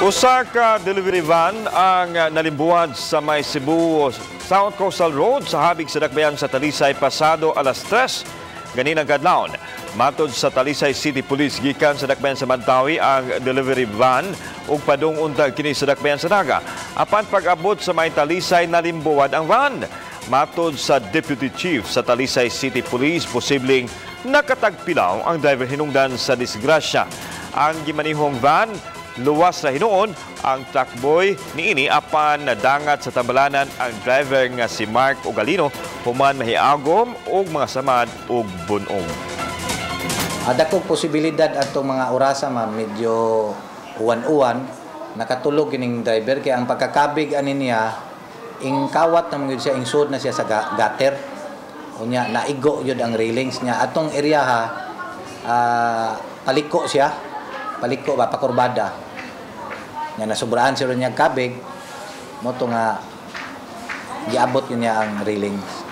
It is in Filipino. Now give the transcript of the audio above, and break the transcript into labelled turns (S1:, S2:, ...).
S1: Usa ka delivery van ang nalimbuwad sa may Cebu South Coastal Road sa habig sa dakbayan sa Talisay pasado alas 3 ganinang kadlawon. Matod sa Talisay City Police, gikan sa dakbayan sa Mantawi ang delivery van ug padung untag kini sa dakbayan sa Naga. Apan pag-abot sa may Talisay, nalimbuwad ang van. Matod sa Deputy Chief sa Talisay City Police, posibleng nakatagpilaw ang driver hinungdan sa disgrasya. Ang gimanihong van luwas na hinuon ang takboy niini apan nadangat sa tambalanan ang driver nga si Mark Ogalino human mahiagom og mga samad ug bunong.
S2: Adakog posibilidad atong mga orasa medyo uwan-uwan nakatulog kining driver kay ang pagkakabig ani niya ing kawat na gyud siya ing sud na siya sa gutter. Unya naigo yun ang railings niya atong area ha paliko siya paliko ba pakurbada nga nasubraan siya niya kabig mo to nga giabot yun niya ang railings.